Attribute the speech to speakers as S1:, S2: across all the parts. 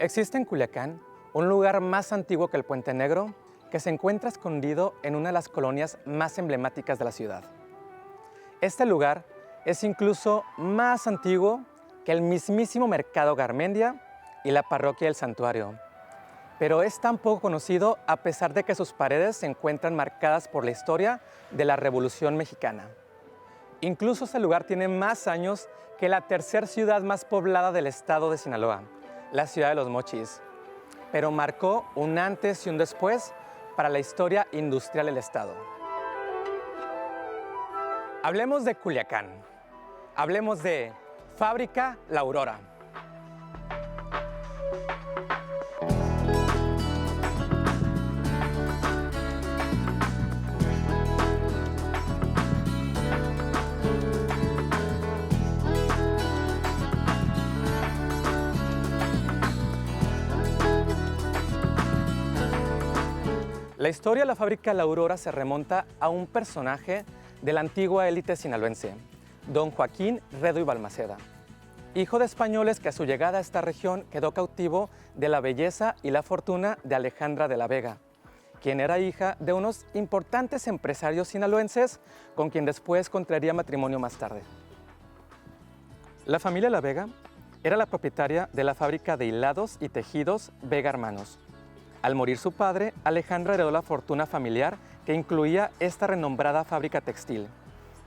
S1: Existe en Culiacán un lugar más antiguo que el Puente Negro que se encuentra escondido en una de las colonias más emblemáticas de la ciudad. Este lugar es incluso más antiguo que el mismísimo Mercado Garmendia y la parroquia del Santuario, pero es tan poco conocido a pesar de que sus paredes se encuentran marcadas por la historia de la Revolución Mexicana. Incluso este lugar tiene más años que la tercera ciudad más poblada del estado de Sinaloa, la ciudad de Los Mochis, pero marcó un antes y un después para la historia industrial del estado. Hablemos de Culiacán, hablemos de Fábrica La Aurora. La historia de la Fábrica La Aurora se remonta a un personaje de la antigua élite sinaloense, don Joaquín Redo y Balmaceda, hijo de españoles que a su llegada a esta región quedó cautivo de la belleza y la fortuna de Alejandra de la Vega, quien era hija de unos importantes empresarios sinaloenses con quien después contraería matrimonio más tarde. La familia La Vega era la propietaria de la fábrica de hilados y tejidos Vega Hermanos. Al morir su padre, Alejandra heredó la fortuna familiar que incluía esta renombrada fábrica textil,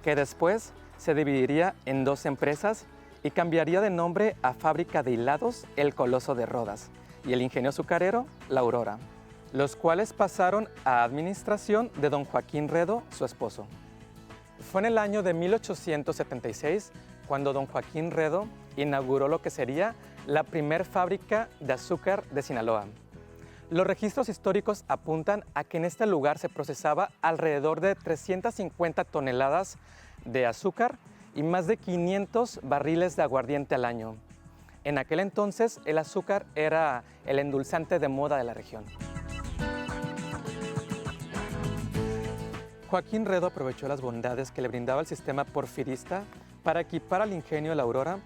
S1: que después se dividiría en dos empresas y cambiaría de nombre a Fábrica de Hilados El Coloso de Rodas y el ingenio azucarero La Aurora, los cuales pasaron a administración de don Joaquín Redo, su esposo. Fue en el año de 1876 cuando don Joaquín Redo inauguró lo que sería la primer fábrica de azúcar de Sinaloa. Los registros históricos apuntan a que en este lugar se procesaba alrededor de 350 toneladas de azúcar y más de 500 barriles de aguardiente al año. En aquel entonces, el azúcar era el endulzante de moda de la región. Joaquín Redo aprovechó las bondades que le brindaba el sistema porfirista para equipar al ingenio de La Aurora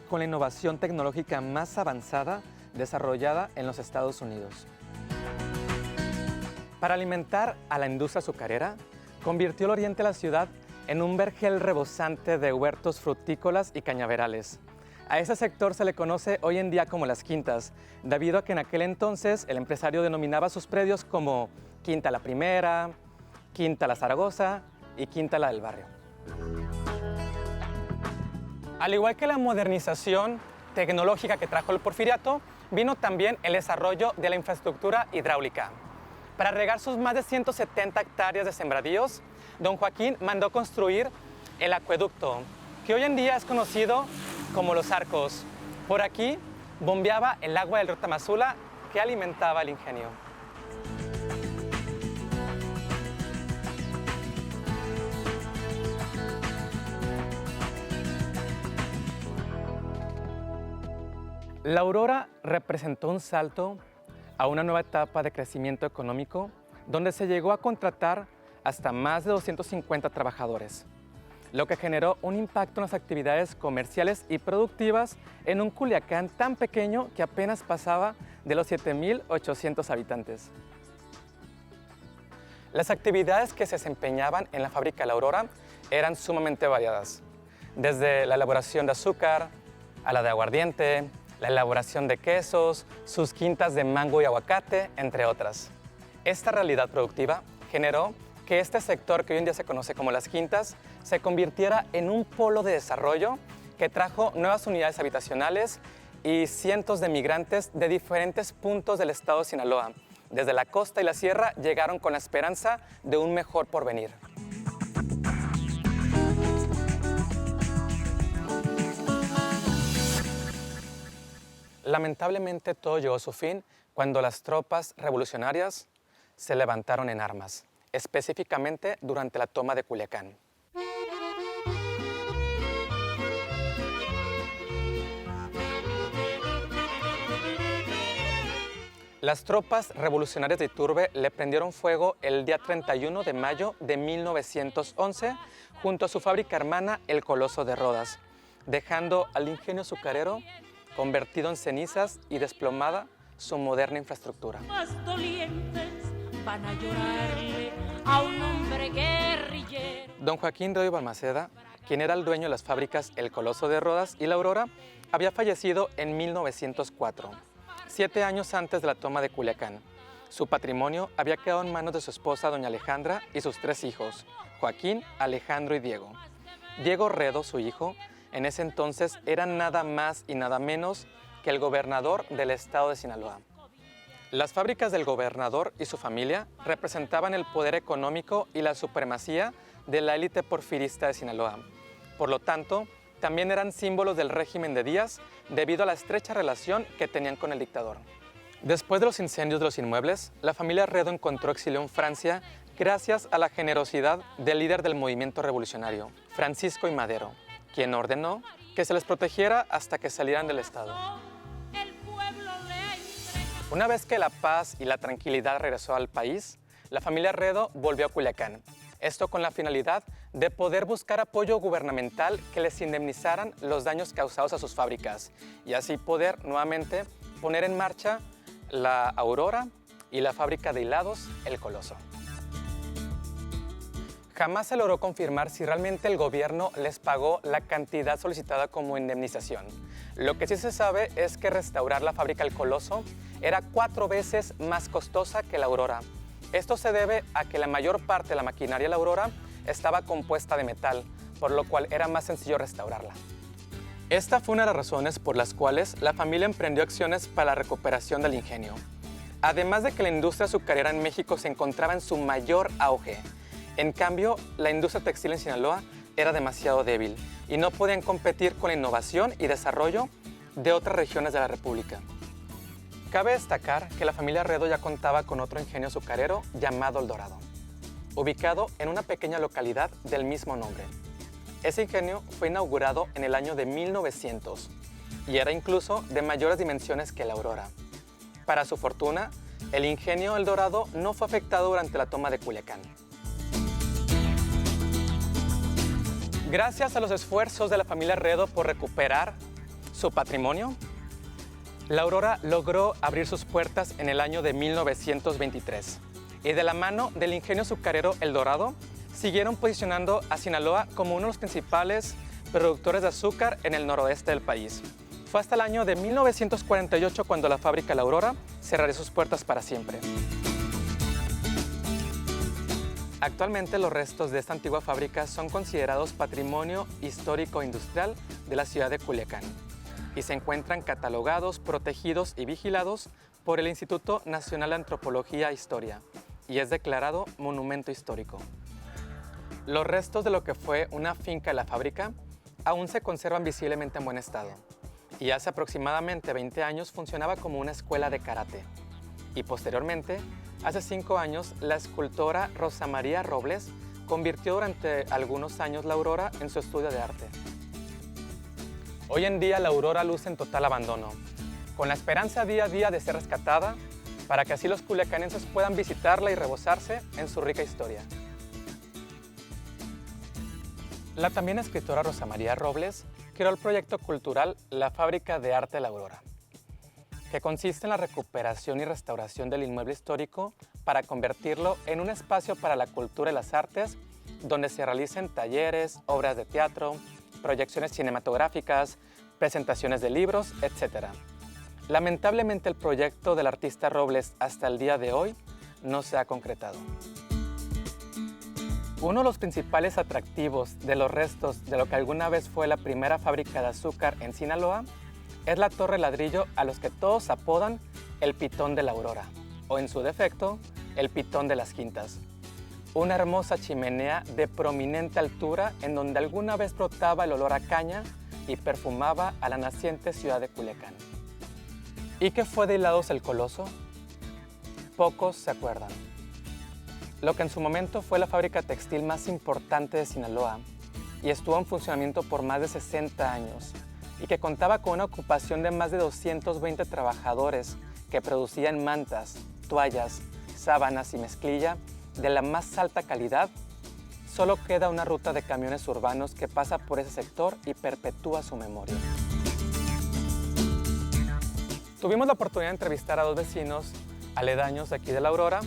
S1: con la innovación tecnológica más avanzada desarrollada en los Estados Unidos. Para alimentar a la industria azucarera, convirtió el oriente de la ciudad en un vergel rebosante de huertos frutícolas y cañaverales. A ese sector se le conoce hoy en día como Las Quintas, debido a que en aquel entonces el empresario denominaba sus predios como Quinta La Primera, Quinta La Zaragoza y Quinta La del Barrio. Al igual que la modernización tecnológica que trajo el porfiriato, vino también el desarrollo de la infraestructura hidráulica. Para regar sus más de 170 hectáreas de sembradíos, don Joaquín mandó construir el acueducto, que hoy en día es conocido como Los Arcos. Por aquí bombeaba el agua del río Tamazula que alimentaba el ingenio. La Aurora representó un salto a una nueva etapa de crecimiento económico donde se llegó a contratar hasta más de 250 trabajadores, lo que generó un impacto en las actividades comerciales y productivas en un Culiacán tan pequeño que apenas pasaba de los 7,800 habitantes. Las actividades que se desempeñaban en la fábrica La Aurora eran sumamente variadas, desde la elaboración de azúcar a la de aguardiente, la elaboración de quesos, sus quintas de mango y aguacate, entre otras. Esta realidad productiva generó que este sector, que hoy en día se conoce como Las Quintas, se convirtiera en un polo de desarrollo que trajo nuevas unidades habitacionales y cientos de migrantes de diferentes puntos del estado de Sinaloa. Desde la costa y la sierra llegaron con la esperanza de un mejor porvenir. Lamentablemente todo llegó a su fin cuando las tropas revolucionarias se levantaron en armas, específicamente durante la toma de Culiacán. Las tropas revolucionarias de Iturbe le prendieron fuego el día 31 de mayo de 1911 junto a su fábrica hermana El Coloso de Rodas, dejando al ingenio azucarero convertido en cenizas y desplomada su moderna infraestructura.
S2: Más dolientes van a llorarle a un hombre guerrillero.
S1: Don Joaquín Redo y Balmaceda, quien era el dueño de las fábricas El Coloso de Rodas y La Aurora, había fallecido en 1904, 7 años antes de la toma de Culiacán. Su patrimonio había quedado en manos de su esposa, doña Alejandra, y sus 3 hijos, Joaquín, Alejandro y Diego. Diego Redo, su hijo, en ese entonces era nada más y nada menos que el gobernador del estado de Sinaloa. Las fábricas del gobernador y su familia representaban el poder económico y la supremacía de la élite porfirista de Sinaloa. Por lo tanto, también eran símbolos del régimen de Díaz debido a la estrecha relación que tenían con el dictador. Después de los incendios de los inmuebles, la familia Redo encontró exilio en Francia gracias a la generosidad del líder del movimiento revolucionario, Francisco I. Madero, quien ordenó que se les protegiera hasta que salieran del estado. Una vez que la paz y la tranquilidad regresó al país, la familia Redo volvió a Culiacán. Esto con la finalidad de poder buscar apoyo gubernamental que les indemnizaran los daños causados a sus fábricas y así poder nuevamente poner en marcha la Aurora y la fábrica de hilados El Coloso. Jamás se logró confirmar si realmente el gobierno les pagó la cantidad solicitada como indemnización. Lo que sí se sabe es que restaurar la fábrica El Coloso era 4 veces más costosa que la Aurora. Esto se debe a que la mayor parte de la maquinaria de la Aurora estaba compuesta de metal, por lo cual era más sencillo restaurarla. Esta fue una de las razones por las cuales la familia emprendió acciones para la recuperación del ingenio. Además de que la industria azucarera en México se encontraba en su mayor auge. En cambio, la industria textil en Sinaloa era demasiado débil y no podían competir con la innovación y desarrollo de otras regiones de la República. Cabe destacar que la familia Redo ya contaba con otro ingenio azucarero llamado El Dorado, ubicado en una pequeña localidad del mismo nombre. Ese ingenio fue inaugurado en el año de 1900 y era incluso de mayores dimensiones que la Aurora. Para su fortuna, el ingenio El Dorado no fue afectado durante la toma de Culiacán. Gracias a los esfuerzos de la familia Redo por recuperar su patrimonio, la Aurora logró abrir sus puertas en el año de 1923 y de la mano del ingenio azucarero El Dorado siguieron posicionando a Sinaloa como uno de los principales productores de azúcar en el noroeste del país. Fue hasta el año de 1948 cuando la fábrica La Aurora cerraría sus puertas para siempre. Actualmente los restos de esta antigua fábrica son considerados patrimonio histórico industrial de la ciudad de Culiacán y se encuentran catalogados, protegidos y vigilados por el Instituto Nacional de Antropología e Historia y es declarado monumento histórico. Los restos de lo que fue una finca de la fábrica aún se conservan visiblemente en buen estado y hace aproximadamente 20 años funcionaba como una escuela de karate y posteriormente, hace 5 años, la escultora Rosa María Robles convirtió durante algunos años la Aurora en su estudio de arte. Hoy en día la Aurora luce en total abandono, con la esperanza día a día de ser rescatada para que así los culiacanenses puedan visitarla y rebosarse en su rica historia. La también escritora Rosa María Robles creó el proyecto cultural La Fábrica de Arte de la Aurora, que consiste en la recuperación y restauración del inmueble histórico para convertirlo en un espacio para la cultura y las artes, donde se realicen talleres, obras de teatro, proyecciones cinematográficas, presentaciones de libros, etc. Lamentablemente el proyecto del artista Robles hasta el día de hoy no se ha concretado. Uno de los principales atractivos de los restos de lo que alguna vez fue la primera fábrica de azúcar en Sinaloa es la torre ladrillo a los que todos apodan el Pitón de la Aurora, o en su defecto, el Pitón de las Quintas. Una hermosa chimenea de prominente altura en donde alguna vez brotaba el olor a caña y perfumaba a la naciente ciudad de Culiacán. ¿Y qué fue de Hilados El Coloso? Pocos se acuerdan. Lo que en su momento fue la fábrica textil más importante de Sinaloa y estuvo en funcionamiento por más de 60 años y que contaba con una ocupación de más de 220 trabajadores que producían mantas, toallas, sábanas y mezclilla de la más alta calidad, solo queda una ruta de camiones urbanos que pasa por ese sector y perpetúa su memoria. Tuvimos la oportunidad de entrevistar a 2 vecinos aledaños de aquí de La Aurora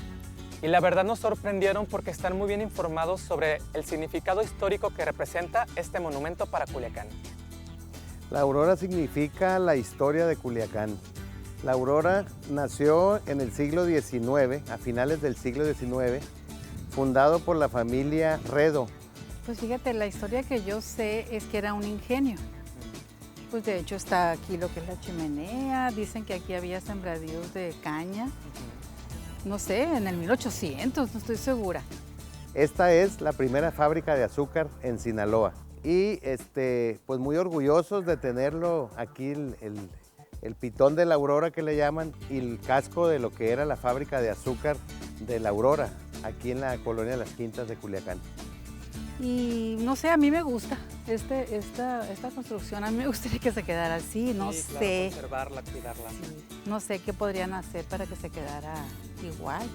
S1: y la verdad nos sorprendieron porque están muy bien informados sobre el significado histórico que representa este monumento para Culiacán.
S3: La Aurora significa la historia de Culiacán. La Aurora nació en el siglo XIX, a finales del siglo XIX, fundado por la familia Redo.
S4: Pues fíjate, la historia que yo sé es que era un ingenio. Pues de hecho está aquí lo que es la chimenea, dicen que aquí había sembradíos de caña. No sé, en el 1800, no estoy segura.
S3: Esta es la primera fábrica de azúcar en Sinaloa. Y pues muy orgullosos de tenerlo aquí, el pitón de la Aurora que le llaman, y el casco de lo que era la fábrica de azúcar de la Aurora, aquí en la colonia de Las Quintas de Culiacán.
S4: Y no sé, a mí me gusta esta construcción, a mí me gustaría que se quedara así, no
S1: Sí, claro,
S4: sé.
S1: conservarla, cuidarla.
S4: Sí, no sé qué podrían hacer para que se quedara igual.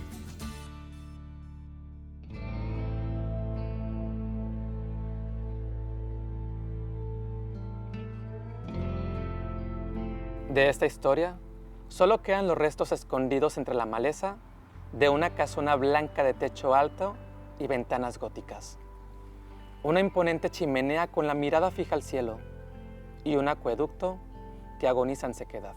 S1: De esta historia, solo quedan los restos escondidos entre la maleza de una casona blanca de techo alto y ventanas góticas. Una imponente chimenea con la mirada fija al cielo y un acueducto que agoniza en sequedad.